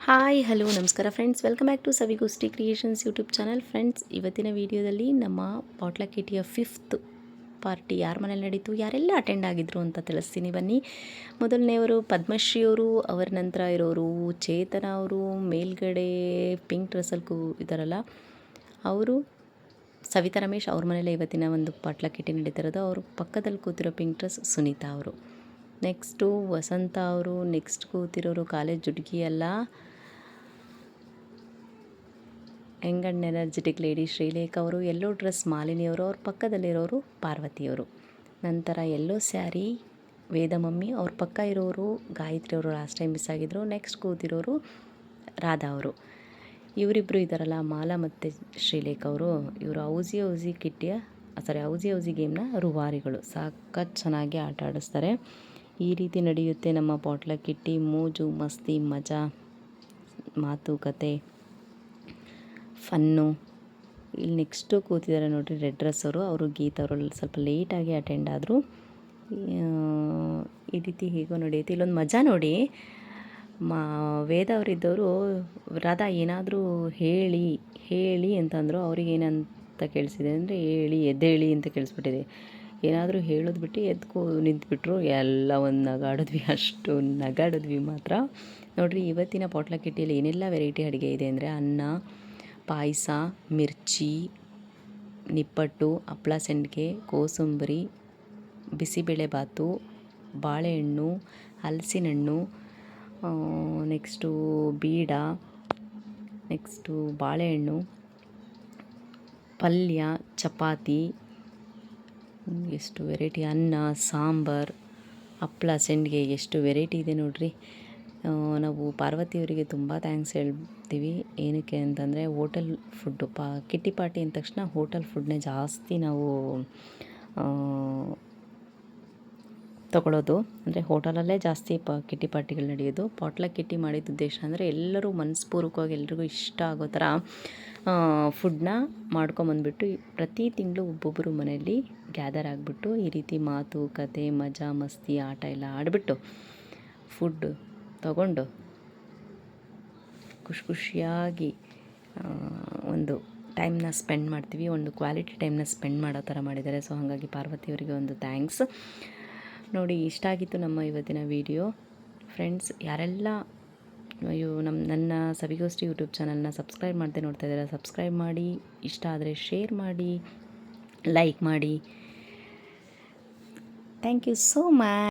Hi hello ನಮಸ್ಕಾರ friends, welcome back to Savigoshti creations YouTube channel. Friends, ಇವತ್ತಿನ ವಿಡಿಯೋದಲ್ಲಿ ನಮ್ಮ ಪಾಟ್ಲಕ್ ಕಿಟಿಯ 5th ಪಾರ್ಟಿ ಯಾರ ಮನೇಲಿ ನಡೀತು, ಯಾರೆಲ್ಲ ಅಟೆಂಡ್ ಆಗಿದ್ರು ಅಂತ ತಿಳಿಸ್ತೀನಿ ಬನ್ನಿ. ಮೊದಲನೆಯವರು ಪದ್ಮಶ್ರೀ ಅವರು, ಅವರ ನಂತರ ಇರೋರು ಚೇತನ ಅವರು, ಮೇಲ್ಗಡೆ ಪಿಂಕ್ ಡ್ರೆಸ್ಸಲ್ಲಿ ಇದ್ದಾರಲ್ಲ ಅವರು ಸವಿತಾ ರಮೇಶ್, ಅವ್ರ ಮನೇಲೆ ಇವತ್ತಿನ ಒಂದು ಪಾಟ್ಲಕ್ ಕಿಟಿ ನಡೀತಿರೋದು. ಅವರು ಪಕ್ಕದಲ್ಲಿ ಕೂತಿರೋ ಪಿಂಕ್ ಡ್ರೆಸ್ ಸುನೀತಾ ಅವರು. ನೆಕ್ಸ್ಟು ವಸಂತ ಅವರು, ನೆಕ್ಸ್ಟ್ ಕೂತಿರೋರು ಕಾಲೇಜ್ ಹುಡುಗಿ ಅಲ್ಲ, Young and energetic lady Srilekha ಅವರು. ಯೆಲ್ಲೋ ಡ್ರೆಸ್ ಮಾಲಿನಿಯವರು, ಅವ್ರ ಪಕ್ಕದಲ್ಲಿರೋರು ಪಾರ್ವತಿಯವರು. ನಂತರ ಯೆಲ್ಲೋ ಸ್ಯಾರಿ ವೇದ ಮಮ್ಮಿ, ಅವ್ರ ಪಕ್ಕ ಇರೋರು ಗಾಯತ್ರಿ ಅವರು, ಲಾಸ್ಟ್ ಟೈಮ್ ಮಿಸ್ ಆಗಿದ್ದರು. ನೆಕ್ಸ್ಟ್ ಕೂತಿರೋರು ರಾಧಾ ಅವರು. ಇವರಿಬ್ಬರು ಇದ್ದಾರಲ್ಲ ಮಾಲಾ ಮತ್ತು ಶ್ರೀಲೇಖ ಅವರು, ಇವರು ಔಸಿ ಕಿಟ್ಟಿಯ ಔಸಿ ಗೇಮ್ನ ರೂವಾರಿಗಳು. ಸಖತ್ ಚೆನ್ನಾಗಿ ಆಟ ಆಡಿಸ್ತಾರೆ. ಈ ರೀತಿ ನಡೆಯುತ್ತೆ ನಮ್ಮ ಪಾಟ್ಲಕ್ ಕಿಟ್ಟಿ. ಮೋಜು ಮಸ್ತಿ ಮಜಾ, ಮಾತುಕತೆ, ಫನ್ನು. ಇಲ್ಲಿ ನೆಕ್ಸ್ಟು ಕೂತಿದ್ದಾರೆ ನೋಡಿರಿ ರೆಡ್ ಡ್ರೆಸ್ ಅವರು ಗೀತಾ ಅವರು ಸ್ವಲ್ಪ ಲೇಟಾಗಿ ಅಟೆಂಡ್ ಆದರು. ಈ ರೀತಿ ಹೇಗೋ ನಡೆಯುತ್ತೆ. ಇಲ್ಲೊಂದು ಮಜಾ ನೋಡಿ, ವೇದ ಅವರಿದ್ದವರು ರಾಧಾ ಏನಾದರೂ ಹೇಳಿ ಅಂತಂದರು. ಅವ್ರಿಗೆ ಏನಂತ ಕೇಳಿಸಿದೆ ಅಂದರೆ ಎದ್ದೇಳಿ ಅಂತ ಕೇಳಿಸ್ಬಿಟ್ಟಿದೆ. ಏನಾದರೂ ಹೇಳೋದು ಬಿಟ್ಟು ನಿಂತುಬಿಟ್ರು. ಎಲ್ಲ ಒಂದು ನಗಾಡಿದ್ವಿ, ಅಷ್ಟು ನಗಾಡಿದ್ವಿ ಮಾತ್ರ. ನೋಡಿರಿ, ಇವತ್ತಿನ ಪಾಟ್ಲಕ್ ಕಿಟ್ಟಿಯಲ್ಲಿ ಏನೆಲ್ಲ ವೆರೈಟಿ ಅಡುಗೆ ಇದೆ ಅಂದರೆ ಅನ್ನ, ಪಾಯಸ, ಮಿರ್ಚಿ, ನಿಪ್ಪಟ್ಟು, ಹಪ್ಪಳ ಸಂಡಿಗೆ, ಕೋಸಂಬರಿ, ಬಿಸಿಬೇಳೆಬಾತು, ಬಾಳೆಹಣ್ಣು, ಹಲಸಿನಹಣ್ಣು, ನೆಕ್ಸ್ಟು ಬೀಡ, ನೆಕ್ಸ್ಟು ಬಾಳೆಹಣ್ಣು, ಪಲ್ಯ, ಚಪಾತಿ, ಎಷ್ಟು ವೆರೈಟಿ, ಅನ್ನ, ಸಾಂಬಾರು, ಹಪ್ಪಳ ಸಂಡಿಗೆ, ಎಷ್ಟು ವೆರೈಟಿ ಇದೆ ನೋಡಿರಿ. ನಾವು ಪಾರ್ವತಿಯವರಿಗೆ ತುಂಬ ಥ್ಯಾಂಕ್ಸ್ ಹೇಳ್ತೀವಿ. ಏನಕ್ಕೆ ಅಂತಂದರೆ ಹೋಟೆಲ್ ಫುಡ್ಡು ಕಿಟ್ಟಿ ಪಾರ್ಟಿ ಅಂದ ತಕ್ಷಣ ಹೋಟೆಲ್ ಫುಡ್ನೇ ಜಾಸ್ತಿ ನಾವು ತಗೊಳ್ಳೋದು. ಅಂದರೆ ಹೋಟೆಲಲ್ಲೇ ಜಾಸ್ತಿ ಕಿಟ್ಟಿ ಪಾರ್ಟಿಗಳು ನಡೆಯೋದು. ಪಾಟ್ಲಕ್ ಕಿಟ್ಟಿ ಮಾಡಿದ ಉದ್ದೇಶ ಅಂದರೆ ಎಲ್ಲರೂ ಮನಸ್ಪೂರ್ವಕವಾಗಿ ಎಲ್ರಿಗೂ ಇಷ್ಟ ಆಗೋ ಥರ ಫುಡ್ನ ಮಾಡ್ಕೊಂಬಂದ್ಬಿಟ್ಟು ಪ್ರತಿ ತಿಂಗಳು ಒಬ್ಬೊಬ್ಬರು ಮನೆಯಲ್ಲಿ ಗ್ಯಾದರ್ ಆಗಿಬಿಟ್ಟು ಈ ರೀತಿ ಮಾತು ಕತೆ ಮಜಾ ಮಸ್ತಿ ಆಟ ಎಲ್ಲ ಆಡಿಬಿಟ್ಟು ಫುಡ್ ತಗೊಂಡು ಖುಷಿಯಾಗಿ ಒಂದು ಟೈಮ್ನ ಸ್ಪೆಂಡ್ ಮಾಡ್ತೀವಿ. ಒಂದು ಕ್ವಾಲಿಟಿ ಟೈಮ್ನ ಸ್ಪೆಂಡ್ ಮಾಡೋ ಥರ ಮಾಡಿದ್ದಾರೆ. ಸೊ ಹಾಗಾಗಿ ಪಾರ್ವತಿಯವರಿಗೆ ಒಂದು ಥ್ಯಾಂಕ್ಸ್. ನೋಡಿ, ಇಷ್ಟ ಆಗಿತ್ತು ನಮ್ಮ ಇವತ್ತಿನ ವಿಡಿಯೋ. ಫ್ರೆಂಡ್ಸ್, ಯಾರೆಲ್ಲ ನನ್ನ ಸವಿಗೋಷ್ಠಿ ಯೂಟ್ಯೂಬ್ ಚಾನಲ್ನ ಸಬ್ಸ್ಕ್ರೈಬ್ ಮಾಡದೆ ನೋಡ್ತಾ ಇದ್ದಾರೆ, ಸಬ್ಸ್ಕ್ರೈಬ್ ಮಾಡಿ. ಇಷ್ಟ ಆದರೆ ಶೇರ್ ಮಾಡಿ, ಲೈಕ್ ಮಾಡಿ. Thank you so much.